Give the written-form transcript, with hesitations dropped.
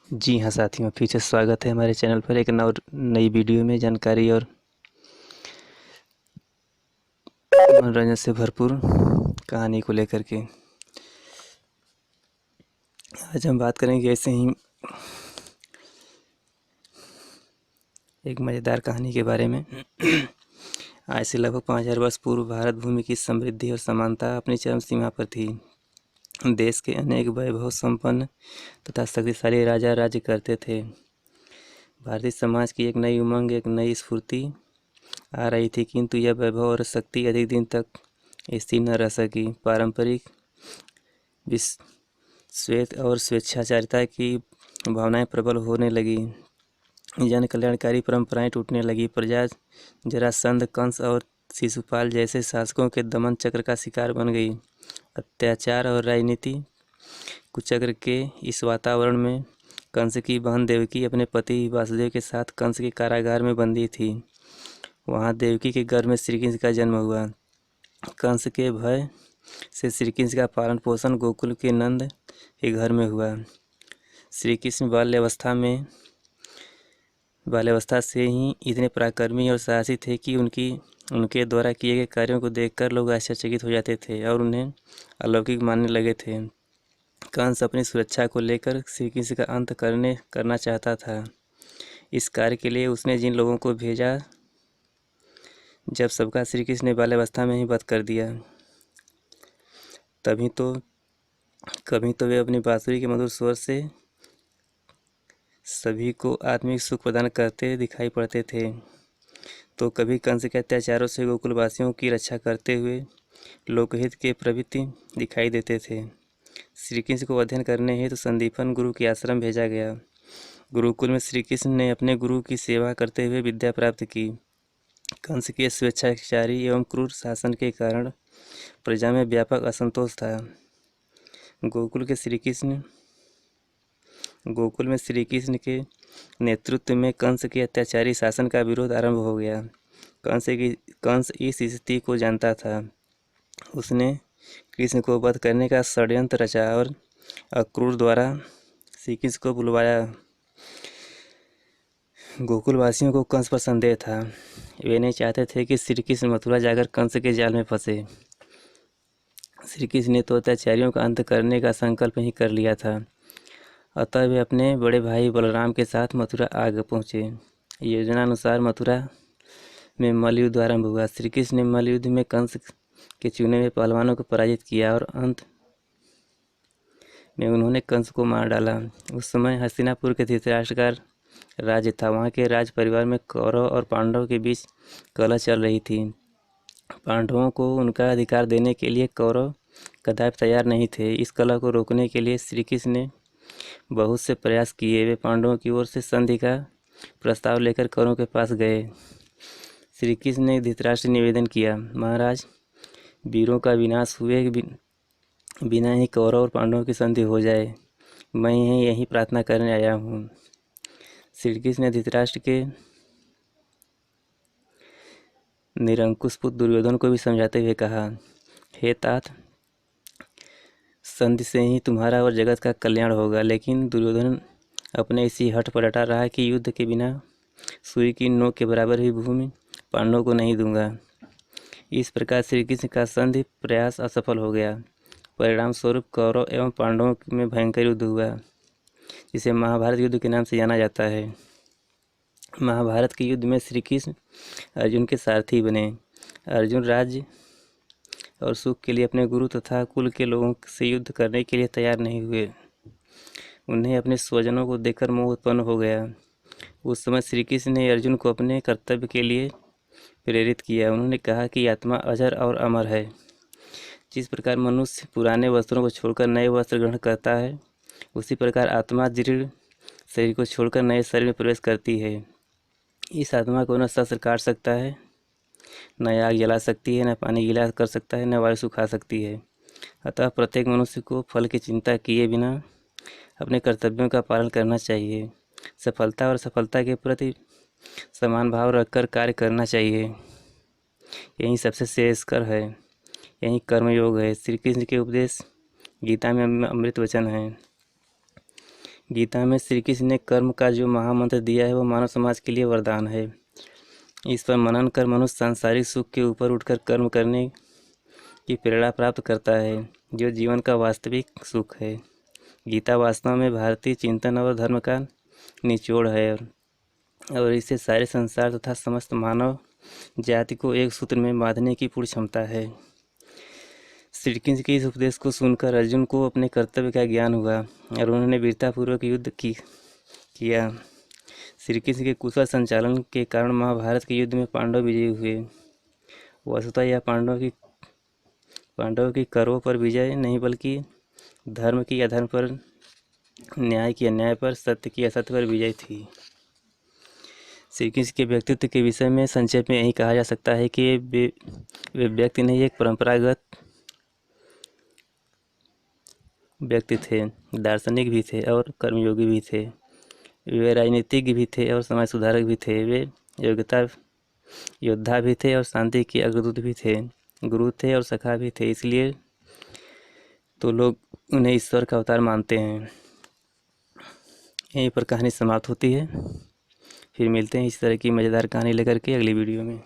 जी हाँ साथियों, फिर से स्वागत है हमारे चैनल पर एक नई वीडियो में जानकारी और मनोरंजन से भरपूर कहानी को लेकर के। आज हम बात करेंगे ऐसे ही एक मज़ेदार कहानी के बारे में। आज से लगभग 5000 वर्ष पूर्व भारत भूमि की समृद्धि और समानता अपनी चरम सीमा पर थी। देश के अनेक वैभव संपन्न तथा शक्तिशाली राजा राज्य करते थे। भारतीय समाज की एक नई उमंग, एक नई स्फूर्ति आ रही थी, किंतु यह वैभव और शक्ति अधिक दिन तक स्थिर न रह सकी। पारंपरिक श्वेत और स्वेच्छाचारिता की भावनाएं प्रबल होने लगी। जन कल्याणकारी परंपराएं टूटने लगी। प्रजा जरासंध, कंस और शिशुपाल जैसे शासकों के दमन चक्र का शिकार बन गई। अत्याचार और राजनीति कुचक्र के इस वातावरण में कंस की बहन देवकी अपने पति वासुदेव के साथ कंस के कारागार में बंदी थी। वहां देवकी के गर्भ में श्री कृष्ण का जन्म हुआ। कंस के भय से श्री कृष्ण का पालन पोषण गोकुल के नंद के घर में हुआ। श्री कृष्ण बाल्यावस्था से ही इतने पराक्रमी और साहसी थे कि उनके द्वारा किए गए कार्यों को देखकर लोग आश्चर्यचकित हो जाते थे और उन्हें अलौकिक मानने लगे थे। कंस अपनी सुरक्षा को लेकर श्री कृष्ण का अंत करना चाहता था। इस कार्य के लिए उसने जिन लोगों को भेजा, जब सबका श्री कृष्ण ने बाल्यावस्था में ही वध कर दिया, कभी तो वे अपनी बांसुरी के मधुर स्वर से सभी को आत्मिक सुख प्रदान करते दिखाई पड़ते थे, तो कभी कंस के अत्याचारों से गोकुलवासियों की रक्षा करते हुए लोकहित के प्रवृत्ति दिखाई देते थे। श्री कृष्ण को अध्ययन करने हेतु संदीपन गुरु के आश्रम भेजा गया। गुरुकुल में श्री कृष्ण ने अपने गुरु की सेवा करते हुए विद्या प्राप्त की। कंस के स्वेच्छाचारी एवं क्रूर शासन के कारण प्रजा में व्यापक असंतोष था। गोकुल में श्री कृष्ण के नेतृत्व में कंस के अत्याचारी शासन का विरोध आरंभ हो गया। कंस इस स्थिति को जानता था। उसने कृष्ण को वध करने का षड्यंत्र रचा और अक्रूर द्वारा श्री कृष्ण को बुलवाया। गोकुलवासियों को कंस पर संदेह था। वे नहीं चाहते थे कि श्री कृष्ण मथुरा जाकर कंस के जाल में फंसे। श्री कृष्ण ने तो अत्याचारियों का अंत करने का संकल्प ही कर लिया था। अतः वे अपने बड़े भाई बलराम के साथ मथुरा आगे पहुँचे। योजनानुसार मथुरा में मल्लयुद्ध आरंभ हुआ। श्री कृष्ण ने मल्लयुद्ध में कंस के चुने हुए पहलवानों को पराजित किया और अंत में उन्होंने कंस को मार डाला। उस समय हस्तिनापुर के धृतराष्ट्र का राज्य था। वहाँ के राज परिवार में कौरव और पांडव के बीच कलह चल रही थी। पांडवों को उनका अधिकार देने के लिए कौरव कदापि तैयार नहीं थे। इस कलह को रोकने के लिए श्री कृष्ण ने बहुत से प्रयास किए। वे पांडवों की ओर से संधि का प्रस्ताव लेकर कौरवों के पास गए। श्री कृष्ण ने धृतराष्ट्र से निवेदन किया, महाराज, वीरों का विनाश हुए बिना ही कौरव और पांडवों की संधि हो जाए। मैं यही प्रार्थना करने आया हूँ। श्री कृष्ण ने धृतराष्ट्र के निरंकुश पुत्र दुर्योधन को भी समझाते हुए कहा, हे तात, संधि से ही तुम्हारा और जगत का कल्याण होगा। लेकिन दुर्योधन अपने इसी हठ पर डटा रहा कि युद्ध के बिना सुई की नोक के बराबर ही भूमि पांडवों को नहीं दूंगा। इस प्रकार श्री कृष्ण का संधि प्रयास असफल हो गया। परिणाम स्वरूप कौरव एवं पांडवों में भयंकर युद्ध हुआ, जिसे महाभारत युद्ध के नाम से जाना जाता है। महाभारत के युद्ध में श्री कृष्ण अर्जुन के सारथी बने। अर्जुन राज्य और सुख के लिए अपने गुरु तथा कुल के लोगों से युद्ध करने के लिए तैयार नहीं हुए। उन्हें अपने स्वजनों को देखकर मोह उत्पन्न हो गया। उस समय श्री कृष्ण ने अर्जुन को अपने कर्तव्य के लिए प्रेरित किया। उन्होंने कहा कि आत्मा अजर और अमर है। जिस प्रकार मनुष्य पुराने वस्त्रों को छोड़कर नए वस्त्र ग्रहण करता है, उसी प्रकार आत्मा जीर्ण शरीर को छोड़कर नए शरीर में प्रवेश करती है। इस आत्मा को न शस्त्र काट सकता है, न आग जला सकती है, न पानी गीला कर सकता है, न वायु सुखा सकती है। अतः प्रत्येक मनुष्य को फल की चिंता किए बिना अपने कर्तव्यों का पालन करना चाहिए। सफलता और असफलता के प्रति समान भाव रखकर कार्य करना चाहिए। यही सबसे श्रेयस्कर है। यही कर्मयोग है। श्री कृष्ण के उपदेश गीता में अमृत वचन है। गीता में श्री कृष्ण ने कर्म का जो महामंत्र दिया है वो मानव समाज के लिए वरदान है। इस पर मनन कर मनुष्य सांसारिक सुख के ऊपर उठकर कर्म करने की प्रेरणा प्राप्त करता है, जो जीवन का वास्तविक सुख है। गीता वास्तव में भारतीय चिंतन और धर्म का निचोड़ है और इससे सारे संसार तथा समस्त मानव जाति को एक सूत्र में बांधने की पूर्ण क्षमता है। श्री कृष्ण के इस उपदेश को सुनकर अर्जुन को अपने कर्तव्य का ज्ञान हुआ और उन्होंने वीरतापूर्वक युद्ध किया। श्री कृष्ण के कुशल संचालन के कारण महाभारत के युद्ध में पांडव विजयी हुए। वस्तुतः यह पांडवों की कौरवों पर विजय नहीं, बल्कि धर्म की अधर्म पर, न्याय की अन्याय पर, सत्य की असत्य पर विजय थी। श्री कृष्ण के व्यक्तित्व के विषय में संक्षेप में यही कहा जा सकता है कि वे व्यक्ति नहीं, एक परंपरागत व्यक्ति थे, दार्शनिक भी थे और कर्मयोगी भी थे। वे राजनीतिज्ञ भी थे और समाज सुधारक भी थे। वे योद्धा भी थे और शांति के अग्रदूत भी थे, गुरु थे और सखा भी थे। इसलिए तो लोग उन्हें ईश्वर का अवतार मानते हैं। यहीं पर कहानी समाप्त होती है। फिर मिलते हैं इस तरह की मज़ेदार कहानी लेकर के अगली वीडियो में।